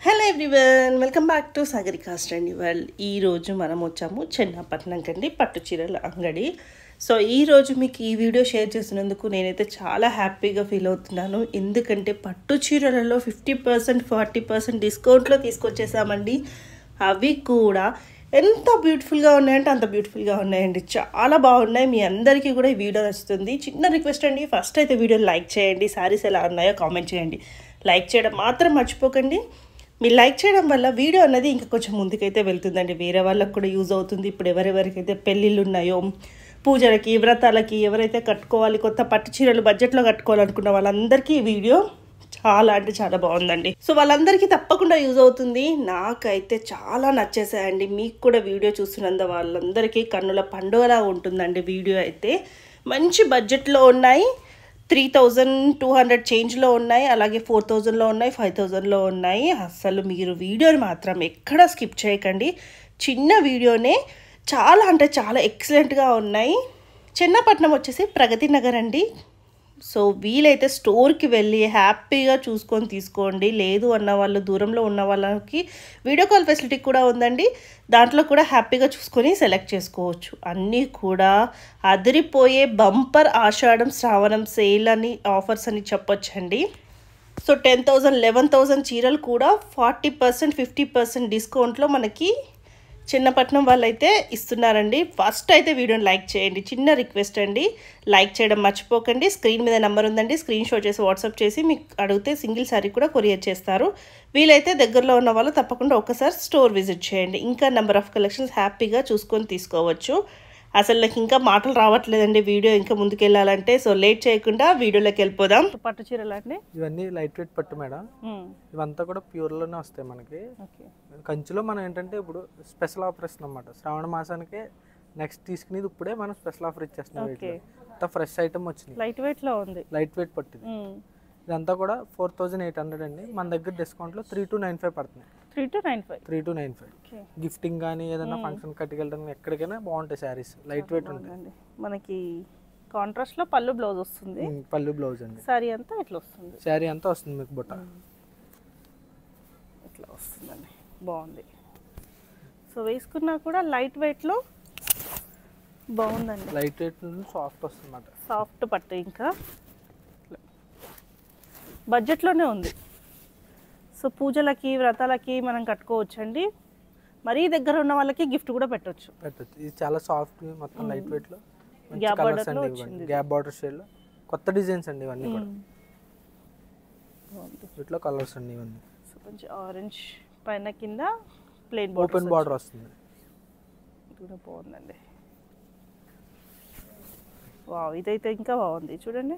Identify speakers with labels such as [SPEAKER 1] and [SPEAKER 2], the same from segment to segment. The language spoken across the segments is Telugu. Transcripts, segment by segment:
[SPEAKER 1] Hello everyone, welcome back to Sagarika study world. ఈరోజు మనం వచ్చాము చెన్నపట్నం కండి పట్టు చీరల అంగడి. సో ఈరోజు మీకు ఈ వీడియో షేర్ చేసినందుకు నేనైతే చాలా హ్యాపీగా ఫీల్ అవుతున్నాను. ఎందుకంటే పట్టు చీరలలో 50% 40% డిస్కౌంట్లో తీసుకొచ్చేసామండి. అవి కూడా ఎంత బ్యూటిఫుల్గా ఉన్నాయంటే అంత బ్యూటిఫుల్గా ఉన్నాయండి. చాలా బాగున్నాయి. మీ అందరికీ కూడా ఈ వీడియో నచ్చుతుంది. చిన్న రిక్వెస్ట్ అండి, ఫస్ట్ అయితే వీడియో లైక్ చేయండి. శారీస్ ఎలా ఉన్నాయో కామెంట్ చేయండి. లైక్ చేయడం మాత్రం మర్చిపోకండి. మీరు లైక్ చేయడం వల్ల వీడియో అన్నది ఇంకా కొంచెం ముందుకైతే వెళ్తుందండి. వేరే వాళ్ళకి కూడా యూజ్ అవుతుంది. ఇప్పుడు ఎవరెవరికైతే పెళ్ళిళ్ళు ఉన్నాయో, పూజలకి, వ్రతాలకి ఎవరైతే కట్టుకోవాలి, కొత్త పట్టు చీరలు బడ్జెట్లో కట్టుకోవాలనుకున్న వాళ్ళందరికీ ఈ వీడియో చాలా అంటే చాలా బాగుందండి. సో వాళ్ళందరికీ తప్పకుండా యూజ్ అవుతుంది. నాకైతే చాలా నచ్చేసాయండి. మీకు కూడా వీడియో చూస్తున్నంత వాళ్ళందరికీ కన్నుల పండుగలా ఉంటుందండి. వీడియో అయితే మంచి బడ్జెట్లో ఉన్నాయి. 3200 చేంజ్లో ఉన్నాయి, అలాగే 4000లో ఉన్నాయి, 5000లో ఉన్నాయి. అసలు మీరు వీడియోని మాత్రం ఎక్కడ స్కిప్ చేయకండి. చిన్న వీడియోనే చాలా అంటే చాలా ఎక్సలెంట్గా ఉన్నాయి. చెన్నపట్నం వచ్చేసి ప్రగతి నగర్ అండి. సో వీలైతే స్టోర్కి వెళ్ళి హ్యాపీగా చూసుకొని తీసుకోండి. లేదు అన్న వాళ్ళు, దూరంలో ఉన్న వాళ్ళకి వీడియో కాల్ ఫెసిలిటీ కూడా ఉందండి. దాంట్లో కూడా హ్యాపీగా చూసుకొని సెలెక్ట్ చేసుకోవచ్చు. అన్నీ కూడా అదిరిపోయే బంపర్ ఆషాఢం శ్రావణం సేల్ అని ఆఫర్స్ అని చెప్పొచ్చండి. సో 10,000 11,000 చీరలు కూడా 40% 50% డిస్కౌంట్లో మనకి చిన్నపట్నం వాళ్ళైతే ఇస్తున్నారండి. ఫస్ట్ అయితే వీడియోని లైక్ చేయండి. చిన్న రిక్వెస్ట్ అండి, లైక్ చేయడం మర్చిపోకండి. స్క్రీన్ మీద నెంబర్ ఉందండి, స్క్రీన్ షాట్ చేసి వాట్సాప్ చేసి మీకు అడిగితే సింగిల్ శారీ కూడా కొరియర్ చేస్తారు. వీలైతే దగ్గరలో ఉన్న వాళ్ళు తప్పకుండా ఒకసారి స్టోర్ విజిట్ చేయండి. ఇంకా నెంబర్ ఆఫ్ కలెక్షన్స్ హ్యాపీగా చూసుకొని తీసుకోవచ్చు. అసలు నాకు ఇంకా మాటలు రావట్లేదండి వీడియో ఇంకా ముందుకు వెళ్ళాలంటే. సో లేట్ చేయకుండా వీడియోలోకి వెళ్ళిపోదాం. పట్టు చీరలు అండి,
[SPEAKER 2] ఇవన్నీ లైట్ వెయిట్ పట్టు మేడం. ఇవంతా కూడా ప్యూర్లోనే వస్తాయి మనకి. కంచిలో మనం ఏంటంటే ఇప్పుడు స్పెషల్ ఆఫర్ ఇస్తున్నాం అన్నమాట. శ్రావణ మాసానికి నెక్స్ట్ తీసుకునేది ఇప్పుడే మనం స్పెషల్ ఆఫర్ ఇచ్చేస్తున్నాం. ఫ్రెష్ ఐటమ్ వచ్చింది,
[SPEAKER 1] లైట్ వెయిట్ లో ఉంది,
[SPEAKER 2] లైట్ వెయిట్ పట్టు. ఇదంతా కూడా 4800 అండి. మన దగ్గర డిస్కౌంట్లో 3295 పడుతుంది. 3295 గిఫ్టింగ్ కానీ ఏదైనా ఫంక్షన్ కట్టుకెళ్ళడానికి ఎక్కడికైనా బాగుంటాయి శారీస్, లైట్ వెయిట్ ఉంటాయి.
[SPEAKER 1] మనకి కాంట్రాస్ట్ లో పళ్ళు బ్లౌజ్ వస్తుంది.
[SPEAKER 2] పళ్ళు బ్లౌజ్ అండి.
[SPEAKER 1] శారీ అంతా ఇట్లా వస్తుంది.
[SPEAKER 2] శారీ అంతా వస్తుంది మీకు బుట్ట
[SPEAKER 1] ఇట్లా వస్తుందండి. బాగుంది. సో వేసుకున్నా కూడా లైట్ వెయిట్ లో బాగుందండి.
[SPEAKER 2] లైట్ వెయిట్ సాఫ్ట్ వస్తుంది అన్నమాట.
[SPEAKER 1] సాఫ్ట్ పట్టు, ఇంకా బడ్జెట్లోనే ఉంది. సో పూజలకి, వ్రతాలకి మనం కట్టుకోవచ్చండి. మరీ దగ్గర ఉన్న వాళ్ళకి గిఫ్ట్ కూడా పెట్టచ్చు.
[SPEAKER 2] ఇది చాలా సాఫ్ట్, మొత్తం లైట్ వెయిట్ లో,
[SPEAKER 1] గ్యాప్ బార్డర్ లో వచ్చింది.
[SPEAKER 2] గ్యాప్ బార్డర్ షేడ్ లో కొత్త డిజైన్స్ అండి ఇవన్నీ కూడా. వీటిలో కలర్స్ అండి ఇవన్నీ.
[SPEAKER 1] సో కొంచెం ఆరెంజ్ పైన కింద ప్లెయిన్
[SPEAKER 2] ఓపెన్ బార్డర్ వస్తుంది.
[SPEAKER 1] ఇది కూడా బాగుందండి. వావ్, ఇదైతే ఇంకా బాగుంది చూడండి.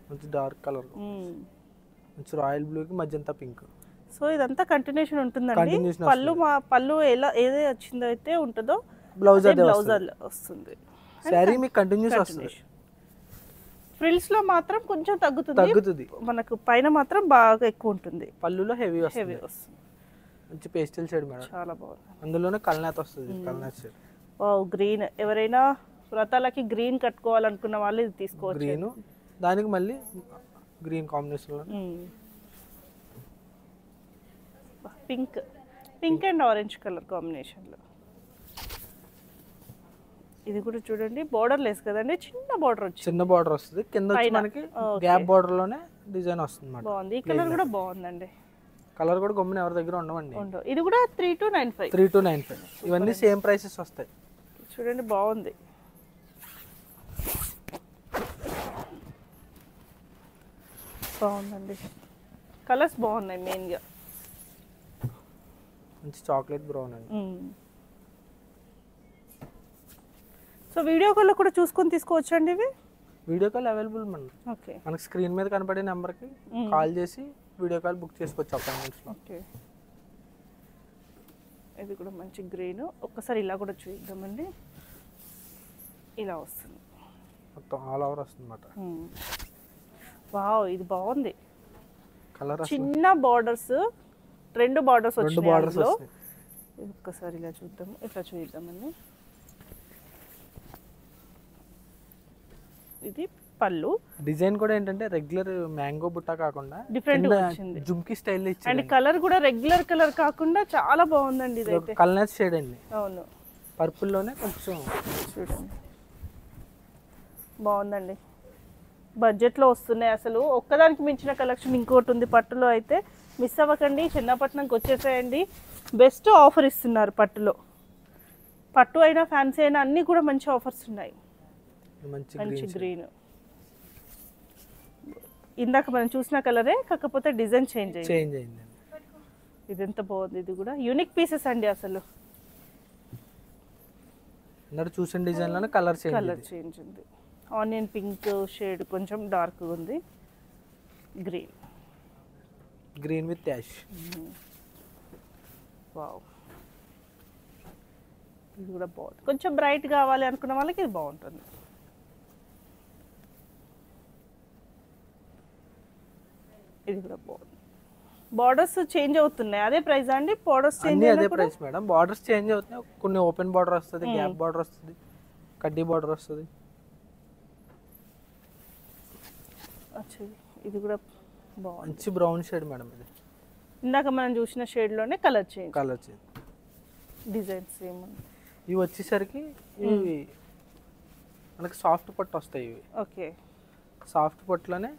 [SPEAKER 2] మంచి డార్క్ కలర్, మంచి రాయల్ బ్లూ కి మజంతా పింక్.
[SPEAKER 1] సో ఇదంతా కంటిన్యూషన్ ఉంటుందండి. పళ్ళు ఎలా ఏదే వచ్చిందో అయితే ఉంటుందో
[SPEAKER 2] బ్లౌజ్
[SPEAKER 1] వస్తుంది.
[SPEAKER 2] శారీ మీకు కంటిన్యూస్ వస్తుంది.
[SPEAKER 1] ఫ్రిల్స్ లో మాత్రం కొంచెం తగ్గుతుంది. మనకు పైన మాత్రం బాగా ఎక్కువ ఉంటుంది.
[SPEAKER 2] పళ్ళులో హెవీ వస్తుంది. మంచి పేస్టల్ షేడ్ మేడం, చాలా బాగుంది. అందులోనే కల్నేత వస్తుంది. కల్నేత షేడ్.
[SPEAKER 1] Wow, green. ఎవరైనా వ్రతాలకి గ్రీన్ కట్టుకోవాలనుకున్న వాళ్ళు ఇది తీసుకోవచ్చు.
[SPEAKER 2] గ్రీన్, దానికి మళ్ళీ గ్రీన్ కాంబినేషన్ లో
[SPEAKER 1] pink and orange colour combination లో. ఇది కూడా చూడండి, బోర్డర్ లెస్ కదండి, చిన్న బోర్డర్ వచ్చింది.
[SPEAKER 2] చిన్న బోర్డర్ వస్తుంది. కింద మనకి గ్యాప్ బోర్డర్ లోనే డిజైన్ వస్తుంది.
[SPEAKER 1] బాగుంది. ఈ కలర్ కూడా బాగుందండి.
[SPEAKER 2] కలర్ కూడా గమ్మున ఎవరి దగ్గర ఉండవండి.
[SPEAKER 1] ఇది కూడా
[SPEAKER 2] 3295. ఇవన్నీ సేమ్ ప్రైసెస్ వస్తాయి.
[SPEAKER 1] చూడండి, బాగుంది. బాగుందండి. కలర్స్ బాగున్నాయి. మెయిన్గా
[SPEAKER 2] మంచి చాక్లెట్ బ్రౌన్ అండి.
[SPEAKER 1] సో వీడియో కాల్లో కూడా చూసుకొని తీసుకోవచ్చు అండి. ఇవి
[SPEAKER 2] వీడియో కాల్ అవైలబుల్ మనకి స్క్రీన్ మీద కనపడే నెంబర్కి కాల్ చేసి వీడియో కాల్ బుక్ చేసుకోవచ్చు అపాయింట్మెంట్స్లో. ఇది కూడా మంచి గ్రీన్. ఒక్కసారి ఇలా కూడా చూద్దామండి. ఇలా వస్తుంది, మొత్తం ఆల్ ఓవర్ వస్తుంది అన్నమాట.
[SPEAKER 1] వావ్, ఇది బాగుంది.
[SPEAKER 2] కలర్
[SPEAKER 1] చిన్న బార్డర్స్, 2 బార్డర్స్ వచ్చినాయి. ఒక్కసారి ఇలా చూద్దాము, ఇట్లా చూద్దామండి. ఇది పళ్ళు.
[SPEAKER 2] డిజైన్ కూడా ఏంటంటే రెగ్యులర్ మ్యాంగో బుట్ట కాకుండా
[SPEAKER 1] డిఫరెంట్ వచ్చింది.
[SPEAKER 2] జుమ్కి స్టైల్
[SPEAKER 1] అండ్
[SPEAKER 2] ఇచ్చింది.
[SPEAKER 1] కలర్ కూడా రెగ్యులర్ కలర్ కాకుండా చాలా బాగుందండి ఇదైతే.
[SPEAKER 2] కలర్ షేడ్ అండి.
[SPEAKER 1] అవును,
[SPEAKER 2] పర్పుల్ లోనే కొంచెం
[SPEAKER 1] చూడండి బాగుందండి. బడ్జెట్లో వస్తున్నాయి అసలు. ఒక్కదానికి మించిన కలెక్షన్ ఇంకోటి ఉంది పట్టులో. అయితే మిస్ అవ్వకండి, చిన్నపట్నంకి వచ్చేసేయండి. బెస్ట్ ఆఫర్ ఇస్తున్నారు పట్టులో. పట్టు అయినా ఫ్యాన్సీ అయినా అన్నీ కూడా మంచి ఆఫర్స్ ఉన్నాయి. మంచి గ్రీన్. ఇందాక మనం చూసిన కలరే, కాకపోతే డిజైన్ చేంజ్ అయింది. ఇది ఎంత బాగుంది. ఇది కూడా యూనిక్ పీసెస్ అండి అసలు.
[SPEAKER 2] చూసిన డిజైన్ లోనే కలర్
[SPEAKER 1] చేంజ్ ఉంది. ఆనియన్ పింక్ షేడ్ కొంచెం డార్క్ ఉంది.
[SPEAKER 2] Green with ash.
[SPEAKER 1] వావ్, ఇది కూడా బాగుంది. కొంచెం బ్రైట్ కావాలి అనుకున్న వాళ్ళకి ఇది బాగుంటుంది. ఇది కూడా బాగుంది. బార్డర్స్ చేంజ్ అవుతున్నాయి. అదే ప్రైస్ అండి? బార్డర్స్ చేంజ్
[SPEAKER 2] అదే ప్రైస్ మేడం. బార్డర్స్ చేంజ్ అవుతున్నాయి. కొన్ని ఓపెన్ బార్డర్ వస్తుంది, గ్యాప్ బార్డర్ వస్తుంది, కడ్డీ బార్డర్ వస్తుంది.
[SPEAKER 1] ఇది కూడా బాగుంది.
[SPEAKER 2] మంచి బ్రౌన్ షేడ్ మేడం. ఇది
[SPEAKER 1] ఇందాక మనం చూసిన షేడ్ లోనే కలర్ చేంజ్. డిజైన్స్ ఏముంది.
[SPEAKER 2] ఇవి వచ్చేసరికి ఇవి మనకి సాఫ్ట్ పట్టు వస్తాయి. ఇవి
[SPEAKER 1] ఓకే,
[SPEAKER 2] సాఫ్ట్ పట్టులోనే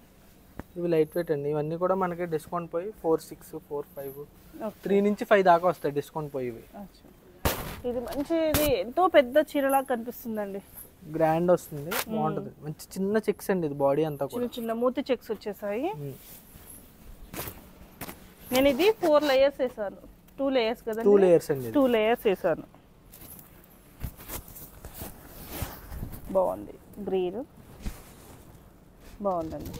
[SPEAKER 2] ఇవి లైట్ వెయిట్ అండి. ఇవన్నీ కూడా మనకి డిస్కౌంట్ పోయి 4,600, 4,500, 3 నుంచి 5 దాకా వస్తాయి డిస్కౌంట్ పోయి. ఇవి
[SPEAKER 1] ఇది మంచిది. ఎంతో పెద్ద చీరలా కనిపిస్తుందండి.
[SPEAKER 2] గ్రాండ్ వస్తుంది, బాగుంటుంది. మంచి చిన్న చెక్స్ అండి. ఇది బాడీ అంతా కూడా
[SPEAKER 1] చిన్న మూతి చెక్స్ వచ్చేసాయి. నేను ఇది 4 లేయర్స్ వేసాను. 2 లేయర్స్ కదా?
[SPEAKER 2] 2 లేయర్స్ అండి.
[SPEAKER 1] 2 లేయర్స్ వేసాను. బాగుంది. గ్రీన్ బాగుందండి.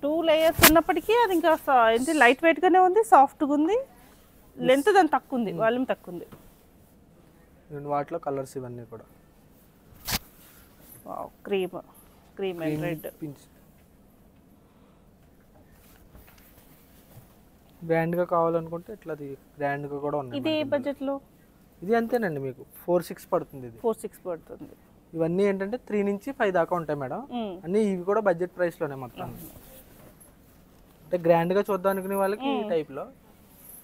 [SPEAKER 1] 2 లేయర్స్ ఉన్నప్పటికీ అది ఇంకా ఏంటి లైట్ వెయిట్ గానే ఉంది, సాఫ్ట్గా ఉంది. లెంత్ దాని తక్కువ ఉంది, వాల్యూమ్ తక్కువ ఉంది.
[SPEAKER 2] వాటిలో కలర్స్ ఇవన్నీ కూడా
[SPEAKER 1] క్రీమ్ అండ్ రెడ్.
[SPEAKER 2] గ్రాండ్ గా కావాలనుకుంటే ఇట్లా గ్రాండ్ గా కూడా ఉన్నాయి.
[SPEAKER 1] ఇది బడ్జెట్ లో
[SPEAKER 2] ఇది అంతేనండి. మీకు 4,600 పడుతుంది. ఇది
[SPEAKER 1] 4,600 పడుతుంది.
[SPEAKER 2] ఇవన్నీ ఏంటంటే 3 నుంచి 5 దాకా ఉంటాయి మేడం. అన్ని ఇవి కూడా బడ్జెట్ ప్రైస్ లోనే మొత్తం. అంటే గ్రాండ్ గా చూద్దాం అనుకునే వాళ్ళకి ఈ టైప్ లో,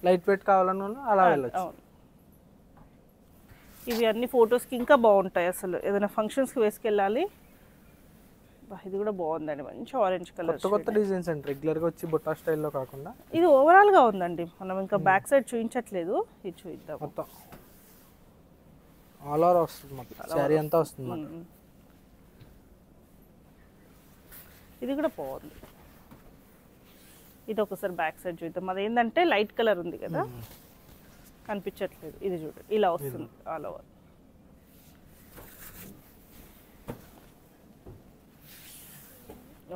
[SPEAKER 2] లైట్ వెయిట్ కావాలన్న అలా వెళ్ళొచ్చు.
[SPEAKER 1] ఇవి అన్ని ఫొటోస్కి ఇంకా బాగుంటాయి అసలు. ఏదైనా ఫంక్షన్స్కి వేసుకెళ్ళాలి. ఇది కూడా బాగుందండి. మంచి ఆరెంజ్ కలర్.
[SPEAKER 2] కొత్త డిజైన్స్ అండి. రెగ్యులర్గా వచ్చి బుట్టా స్టైల్లో కాకుండా
[SPEAKER 1] ఇది ఓవరాల్గా ఉందండి. మనం ఇంకా బ్యాక్ సైడ్ చూపించట్లేదు. ఇది చూద్దాం.
[SPEAKER 2] మొత్తం ఆల్ ఓవర్ వస్తుంది. మొత్తం శారీ అంతా వస్తుంది.
[SPEAKER 1] ఇది కూడా బాగుంది. ఇది ఒకసారి బ్యాక్ సైడ్ చూద్దాం. అది ఏంటంటే లైట్ కలర్ ఉంది కదా, కనిపించట్లేదు. ఇది చూడండి, ఇలా వస్తుంది ఆల్ ఓవర్.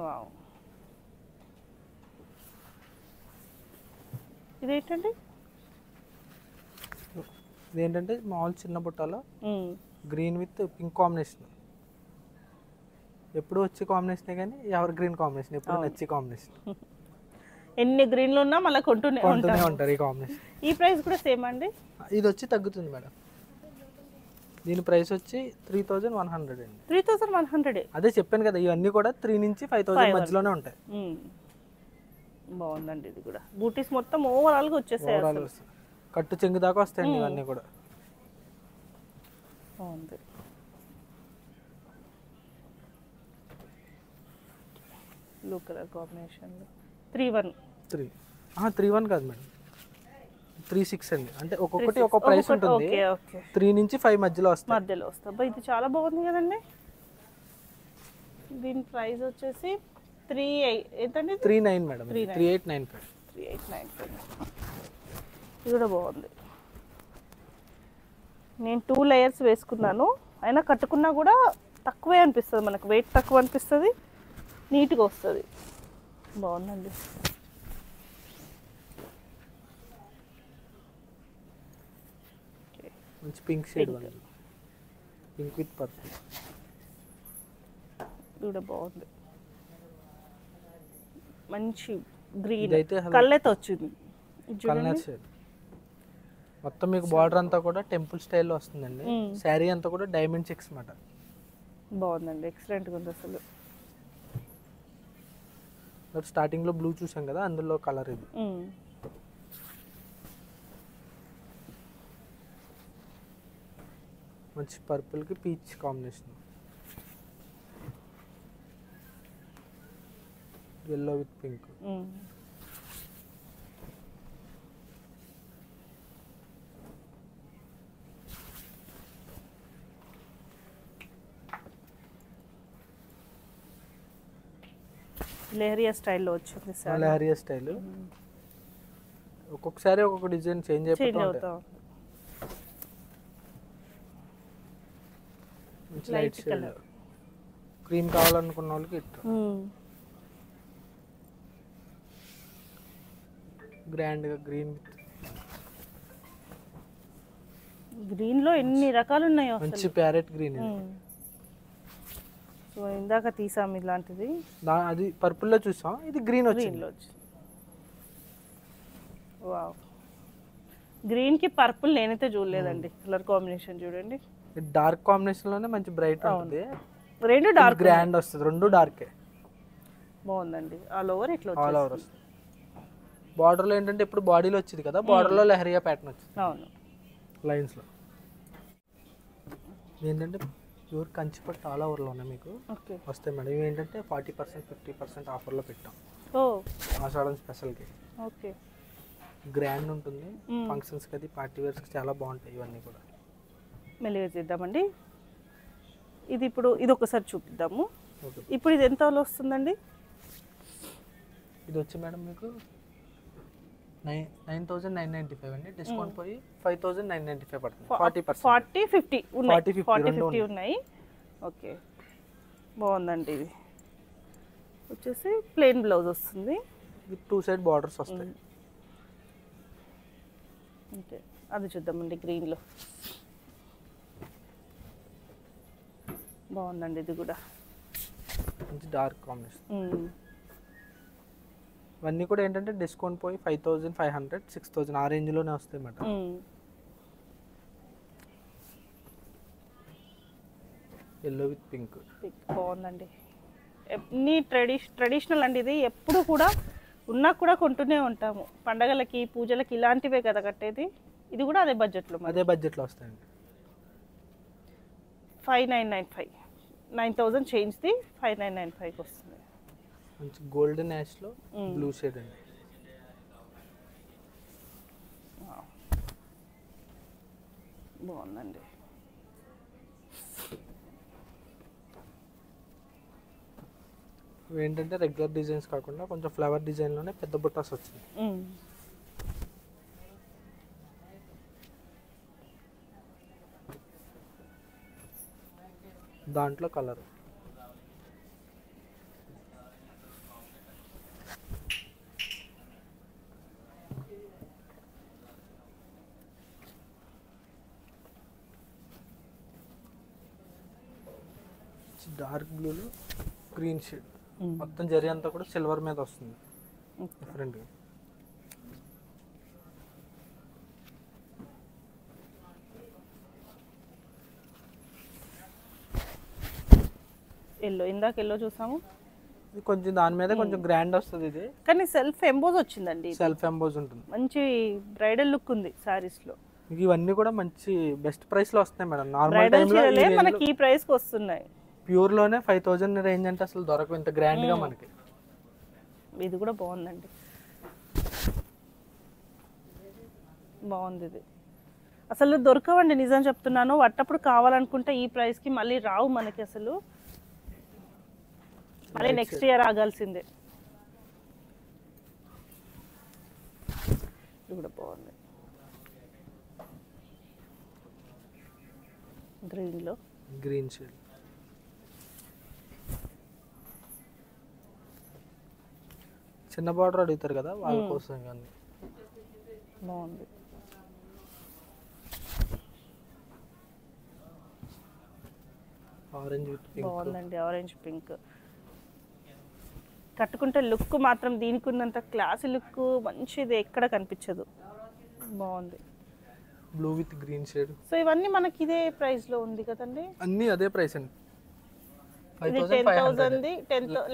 [SPEAKER 1] వావ్, ఇదేంటండి?
[SPEAKER 2] ఇదేంటంటే మామూలు చిన్న బుట్టలో గ్రీన్ విత్ పింక్ కాంబినేషన్. ఎప్పుడు వచ్చే కాంబినేషనే కానీ ఎవర్ గ్రీన్ కాంబినేషన్, ఎప్పుడు నచ్చే కాంబినేషన్.
[SPEAKER 1] ఎన్ని గ్రీన్లు ఉన్నా మళ్ళీ కొంటూనే
[SPEAKER 2] ఉంటారు ఈ కాంబినేషన్.
[SPEAKER 1] ఈ ప్రైస్ కూడా సేమ్ అండి?
[SPEAKER 2] ఇది వచ్చి తగ్గుతుంది మేడం. దీని ప్రైస్ వచ్చి 3,100 అండి.
[SPEAKER 1] 3,100.
[SPEAKER 2] అదే చెప్పాను కదా, ఇవన్నీ కూడా 3 నుంచి 5,000 మధ్యలోనే ఉంటాయి.
[SPEAKER 1] బాగుందండి. ఇది కూడా బూటీస్ మొత్తం ఓవరాల్ గా వచ్చేసాయి.
[SPEAKER 2] కట్టు చెంగు దాకా వస్తాయండి ఇవన్నీ కూడా.
[SPEAKER 1] బాగుంది. Blue colour combination.
[SPEAKER 2] 3,1 కాదు మేడం, 3,600 అండి. అంటే ఒక్కొక్కటి ఒక ప్రైస్ ఉంటుంది. 3 నుంచి 5 మధ్యలో
[SPEAKER 1] వస్తాయి. ఇది చాలా బాగుంది కదండి. దీని ప్రైస్ వచ్చేసి
[SPEAKER 2] 3,900 మేడం. 3,895.
[SPEAKER 1] ఇది కూడా బాగుంది. నేను 2 లేయర్స్ వేసుకున్నాను, అయినా కట్టుకున్నా కూడా తక్కువే అనిపిస్తుంది. మనకు వెయిట్ తక్కువ అనిపిస్తుంది, నీట్గా వస్తుంది. బాగుందండి.
[SPEAKER 2] మంచి pink shade, pink with purple.
[SPEAKER 1] ఇది కూడా బాగుంది. మంచి గ్రీన్ కళ్ళతో వచ్చింది.
[SPEAKER 2] మొత్తం మీకు బార్డర్ అంతా కూడా టెంపుల్ స్టైల్లో వస్తుందండి. శారీ అంతా కూడా డైమండ్ చెక్స్ మాట.
[SPEAKER 1] బాగుందండి, ఎక్సలెంట్గా ఉంది అసలు.
[SPEAKER 2] స్టార్టింగ్ లో బ్లూ చూసాం కదా, అందులో కలర్ ఇది. మంచి పర్పుల్ కి peach combination, yellow with pink.
[SPEAKER 1] Lehariya స్టైల్లో వచ్చింది సార్.
[SPEAKER 2] లెహరియా స్టైల్. ఒక్కొక్కసారి ఒక్కొక్క డిజైన్ చేంజ్ అయిపోతా. లైట్ కలర్ క్రీమ్ కావాలనుకున్న వాళ్ళకి గ్రాండ్ గా
[SPEAKER 1] గ్రీన్ లో ఎన్ని రకాలు ఉన్నాయో,
[SPEAKER 2] మంచి ప్యారెట్ గ్రీన్.
[SPEAKER 1] సో ఇందాక తీసాం ఇలాంటిది,
[SPEAKER 2] అది పర్పుల్ లో చూసాం, ఇది గ్రీన్ వచ్చింది.
[SPEAKER 1] వావ్, గ్రీన్ కి పర్పుల్ నేనైతే చూడలేదండి. కలర్ కాంబినేషన్ చూడండి,
[SPEAKER 2] డార్క్ కాంబినేషన్ లోనే మంచి బ్రైట్ ఉంటుంది.
[SPEAKER 1] రెండు డార్క్
[SPEAKER 2] గ్రాండ్ వస్తుంది, రెండు డార్కే.
[SPEAKER 1] బాగుందండి. ఆల్ ఓవర్ ఇట్లా
[SPEAKER 2] ఆల్ ఓవర్ వస్తుంది. బార్డర్ లో ఏంటంటే ఇప్పుడు బాడీలో వచ్చింది కదా, బార్డర్ లో లెహరియా ప్యాటర్న్ వచ్చింది.
[SPEAKER 1] అవును,
[SPEAKER 2] లైన్స్ లో ఏంటంటే ప్యూర్ కంచిపట్టు ఆల్ ఓవర్లో ఉన్నాయి మీకు వస్తాయి మేడం. ఇవి ఏంటంటే 40% 50% ఆఫర్లో పెట్టాం ఆషాఢం స్పెషల్కి.
[SPEAKER 1] ఓకే,
[SPEAKER 2] గ్రాండ్ ఉంటుంది, ఫంక్షన్స్కి అది పార్టీ వేర్స్కి చాలా బాగుంటాయి ఇవన్నీ కూడా.
[SPEAKER 1] మెల్లిగా చేద్దామండి. ఇది ఇప్పుడు ఇది ఒకసారి చూపిద్దాము. ఇప్పుడు ఇది ఎంత వస్తుందండి?
[SPEAKER 2] ఇది వచ్చి మేడం మీకు 9,995 అండి, డిస్కౌంట్ పోయి 5,995 పడుతుంది.
[SPEAKER 1] 40 50 ఉన్నాయి. ఓకే, బాగుందండి. ఇది వచ్చేసి ప్లెయిన్ బ్లౌజ్ వస్తుంది,
[SPEAKER 2] టూ సైడ్ బార్డర్స్ వస్తాయి.
[SPEAKER 1] ఓకే, అది చూద్దామండి. గ్రీన్లో బాగుందండి, ఇది కూడా
[SPEAKER 2] మంచి డార్క్ కాంబినేషన్. ఇవన్నీ కూడా ఏంటంటే డిస్కౌంట్ పోయి 5,500 6,000 ఆ రేంజ్లోనే వస్తాయి అన్నమాట. ఎల్లో విత్ పింక్
[SPEAKER 1] బాగుందండి. ఎన్ని ట్రెడిషనల్ అండి. ఇది ఎప్పుడు కూడా ఉన్నా కూడా కొంటూనే ఉంటాము. పండగలకి పూజలకి ఇలాంటివే కదా కట్టేది. ఇది కూడా అదే బడ్జెట్లో
[SPEAKER 2] వస్తాయండి.
[SPEAKER 1] 5,995 9,000 చేంజ్ది 5,995 వస్తుంది.
[SPEAKER 2] మంచి గోల్డెన్ యాష్లో బ్లూ షేడ్ అండి.
[SPEAKER 1] బాగుందండి.
[SPEAKER 2] ఏంటంటే రెగ్యులర్ డిజైన్స్ కాకుండా కొంచెం ఫ్లవర్ డిజైన్లోనే పెద్ద బుట్టాస్ వచ్చింది. దాంట్లో కలర్ డార్క్ బ్లూలో గ్రీన్ షేడ్, మొత్తం జరీ అంతా కూడా సిల్వర్ మీద వస్తుంది డిఫరెంట్గా.
[SPEAKER 1] ఎల్లో, ఇందాక ఎల్లో చూసాము.
[SPEAKER 2] ఇది కొంచెం దాని మీద కొంచెం గ్రాండ్ వస్తుంది ఇది,
[SPEAKER 1] కానీ సెల్ఫ్ ఎంబోజ్ వచ్చిందండి.
[SPEAKER 2] సెల్ఫ్ ఎంబోజ్ ఉంటుంది,
[SPEAKER 1] మంచి బ్రైడల్ లుక్ ఉంది సారీస్ లో.
[SPEAKER 2] ఇవన్నీ కూడా మంచి బెస్ట్ ప్రైస్ లో వస్తాయి మేడం. నార్మల్
[SPEAKER 1] టైంలో మనకి ఈ ప్రైస్ కి వస్తున్నాయి.
[SPEAKER 2] ప్యూర్ లోనే 5,000 రేంజ్ అంటే అసలు దొరకవు ఇంత గ్రాండ్ గా మనకి.
[SPEAKER 1] ఇది కూడా బాగుందండి, బాగుంది. ఇది అసలు దొరకవండి, నిజం చెప్తున్నాను. అట్టప్పుడు కావాలనుకుంటే ఈ ప్రైస్ కి మళ్ళీ రావు మనకి అసలు. మళ్ళీ నెక్స్ట్ ఇయర్ ఆగాల్సిందే. ఇది కూడా బాగుంది, గ్రీన్లో
[SPEAKER 2] గ్రీన్ షేడ్. చిన్న బార్డర్ అడుగుతారు కదా వాళ్ళ కోసం ఇవన్నీ
[SPEAKER 1] బాగుంది.
[SPEAKER 2] ఆరెంజ్ విత్ పింక్
[SPEAKER 1] బాగుందండి, ఆరెంజ్ పింక్. కట్టుకుంటే లుక్ మాత్రం దీనికి ఉన్నంత క్లాసీ లుక్ మంచిది ఎక్కడ కనిపించదు. బాగుంది.
[SPEAKER 2] Blue with green shade.
[SPEAKER 1] So ఇవన్నీ మనకి ఇదే ప్రైస్ లో ఉంది కదండి?
[SPEAKER 2] అన్నీ అదే ప్రైస్ అండి.
[SPEAKER 1] ఇది 10,000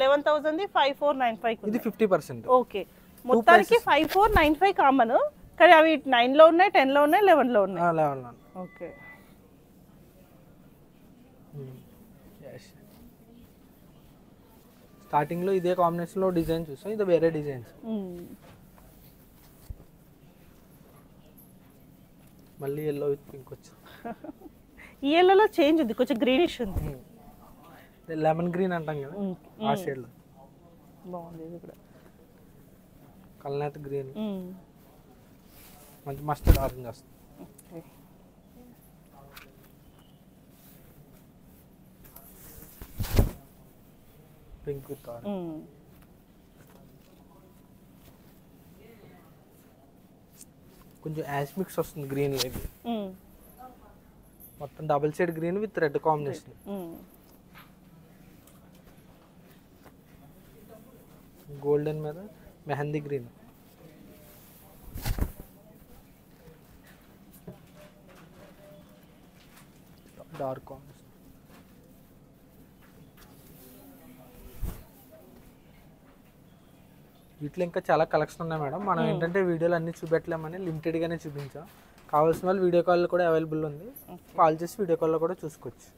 [SPEAKER 1] 11,000 5495
[SPEAKER 2] ఇది 50%.
[SPEAKER 1] ఓకే మొత్తానికి 5495 కామన్, కానీ అవి 9 లో ఉన్నాయి, 10 లో ఉన్నాయి, 11 లో ఉన్నాయి.
[SPEAKER 2] 11
[SPEAKER 1] ఓకే
[SPEAKER 2] స్టార్టింగ్ లో ఇదే కాంబినేషన్ లో డిజైన్ చూసాం, ఇది వేరే డిజైన్స్. మళ్ళీ ఎల్లో విత్ పింక్ వచ్చింది.
[SPEAKER 1] ఈ ఎల్లోలో చేంజ్ ఉంది, కొంచెం గ్రీనిష్ ఉంది.
[SPEAKER 2] లెమన్ గ్రీన్ అంటాం కదా, ఆ షేడ్ లో
[SPEAKER 1] బాగుంది. ఇది కూడా
[SPEAKER 2] కల్నేత గ్రీన్, మంచి మస్టర్డ్ ఆరెంజ్ వస్తుంది. పింక్ విత్ ఆరెంజ్, కొంచెం యాష్ మిక్స్ వస్తుంది గ్రీన్ లో. ఇది మొత్తం double shade green with red combination. Golden మీద మెహందీ గ్రీన్, డార్క్ కాంబినేషన్. వీటిలో ఇంకా చాలా కలెక్షన్ ఉన్నాయి మేడం. మనం ఏంటంటే వీడియోలు అన్ని చూపెట్టలేమని లిమిటెడ్గానే చూపించాం. కావాల్సిన వాళ్ళు వీడియో కాల్ కూడా అవైలబుల్ ఉంది, కాల్ చేసి వీడియో కాల్లో కూడా చూసుకోవచ్చు.